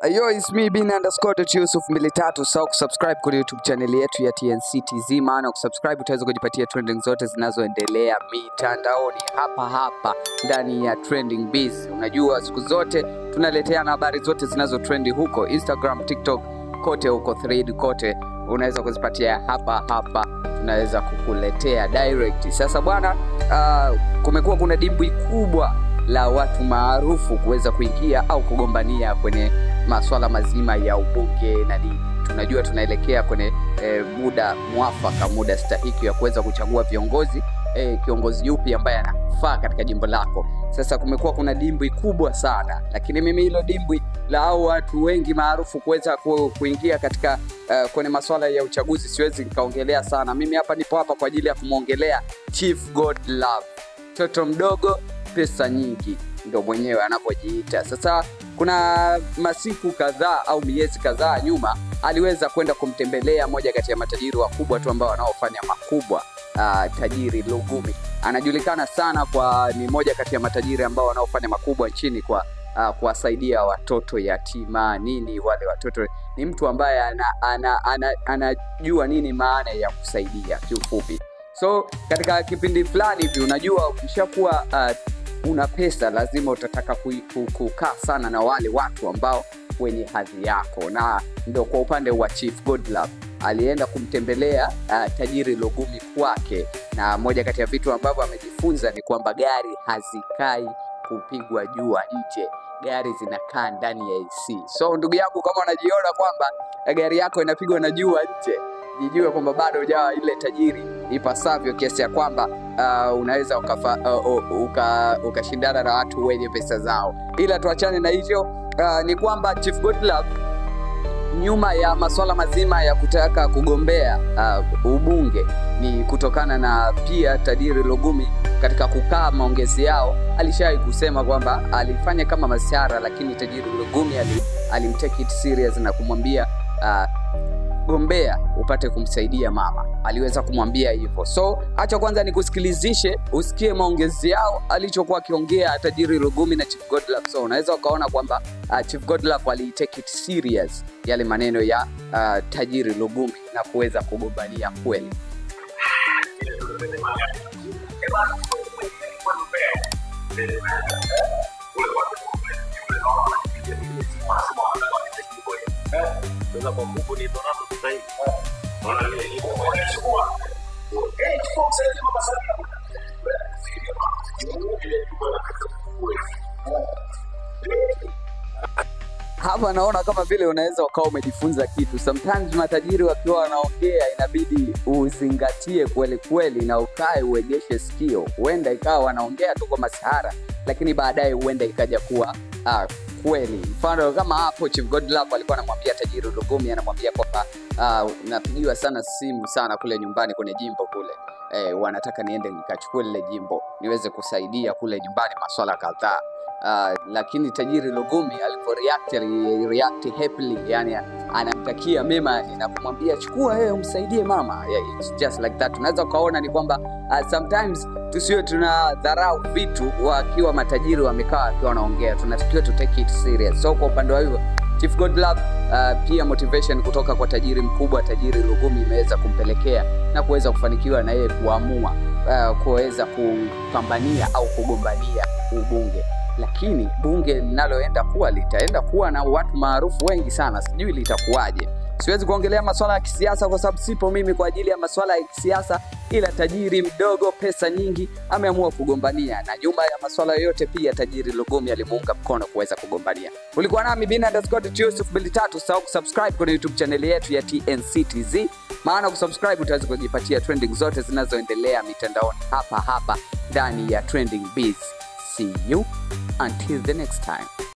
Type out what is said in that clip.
Yo, it's me bin_Yusuf 23. So subscribe kwa YouTube channel yetu ya TNCTZ, maana kusubscribe utaweza kujipatia trending zote zinazoendelea mitandaoni hapa ndani ya Trending Biz. Unajua siku zote tunaleteana habari zote zinazo trendi huko Instagram, TikTok, kote huko thread kote unaweza kuzipatia hapa tunaweza kukuletea direct. Sasa bwana, kumekuwa kuna dimbwi kubwa la watu maarufu kuweza kuingia au kugombania kwenye masuala mazima ya ubunge na nini. Tunajua tunaelekea kwenye muda mwafaka, muda stahiki ya kuweza kuchagua viongozi, kiongozi yupi ambaye anafaa katika jimbo lako. Sasa kumekuwa kuna dimbwi kubwa sana, lakini mimi hilo dimbwi la hao watu wengi maarufu kuweza kuingia katika kwenye masuala ya uchaguzi siwezi nikaongelea sana. Mimi nipo hapa kwa ajili ya kumuongelea Chief Godlove, toto mdogo pesa nyingi, ndio mwenyewe anapojiita. Sasa kuna masiku kadhaa au miezi kadhaa nyuma aliweza kwenda kumtembelea moja kati ya matajiri wakubwa tu ambao wanaofanya makubwa, tajiri Lugumi. Anajulikana sana kwa ni moja kati ya matajiri ambao wanaofanya makubwa nchini kwa kuwasaidia watoto yatima nini. Wale watoto ni mtu ambaye anajua nini maana ya kusaidia kiufupi. So katika kipindi fulani hivi, unajua ukishakuwa una pesa lazima utataka kukaa sana na wale watu ambao wenye hadhi yako, na ndio kwa upande wa Chief Godlove alienda kumtembelea tajiri Lugumi kwake, na moja kati ya vitu ambavyo amejifunza ni kwamba gari hazikai kupigwa jua nje, gari zinakaa ndani ya AC. So ndugu yangu, kama unajiona kwamba gari yako inapigwa na jua nje, jijue kwamba bado hujawa ile tajiri ipasavyo kiasi ya kwamba unaweza ukashindana na watu wenye pesa zao. Ila tuachane na hiyo. Ni kwamba Chief Godlove nyuma ya masuala mazima ya kutaka kugombea ubunge ni kutokana na pia tajiri Lugumi katika kukaa maongezi yao alishawahi kusema kwamba alifanya kama masiara, lakini tajiri Lugumi alimtake it serious na kumwambia gombea upate kumsaidia mama. Aliweza kumwambia hivyo. So acha kwanza nikusikilizishe usikie maongezi yao alichokuwa akiongea tajiri Lugumi na Chief Godlove. So unaweza ukaona kwamba Chief Godlove alitake it serious yale maneno ya tajiri Lugumi na kuweza kugombania kweli. Sasa kwa Mungu ni donato sasa hivi. Hapa naona kama vile unaweza ukawa umejifunza kitu. Sometimes matajiri wakiwa wanaongea inabidi uzingatie kweli na ukae uegeshe sikio. Huenda ikawa wanaongea tu kwa masihara, lakini baadaye huenda ikaja kuwa kweli. Mfano kama hapo Chief Godlove alikuwa anamwambia tajiri Lugumi, anamwambia kwamba napigiwa sana simu sana kule nyumbani kwenye jimbo kule. Wanataka niende nikachukue lile jimbo niweze kusaidia kule nyumbani masuala kadhaa. Lakini tajiri Lugumi alireact happily, yani anamtakia mema na kumwambia chukua umsaidie mama. It's just like that. Unaweza kaona ni kwamba sometimes tusiwe tunadharau vitu wakiwa matajiri wamekaa wakiwa wanaongea. Tunatakiwa to take it serious. So kwa upande wa hiyo Chief Godlove pia motivation kutoka kwa tajiri mkubwa tajiri Lugumi imeweza kumpelekea na kuweza kufanikiwa na yeye kuamua kuweza kupambania au kugombania ubunge. Lakini bunge linaloenda kuwa litaenda kuwa na watu maarufu wengi sana, sijui litakuwaje. Siwezi kuongelea masuala ya kisiasa kwa sababu sipo mimi kwa ajili ya masuala ya kisiasa, ila tajiri mdogo pesa nyingi ameamua kugombania, na nyuma ya masuala yote pia tajiri Lugumi alimuunga mkono kuweza kugombania. Ulikuwa nami bin_Yusuf 23. Sawa kusubscribe kwenye YouTube channel yetu ya TNCTZ, maana kusubscribe utaweza kujipatia trending zote zinazoendelea mitandaoni hapa ndani ya Trending Biz. See you until the next time.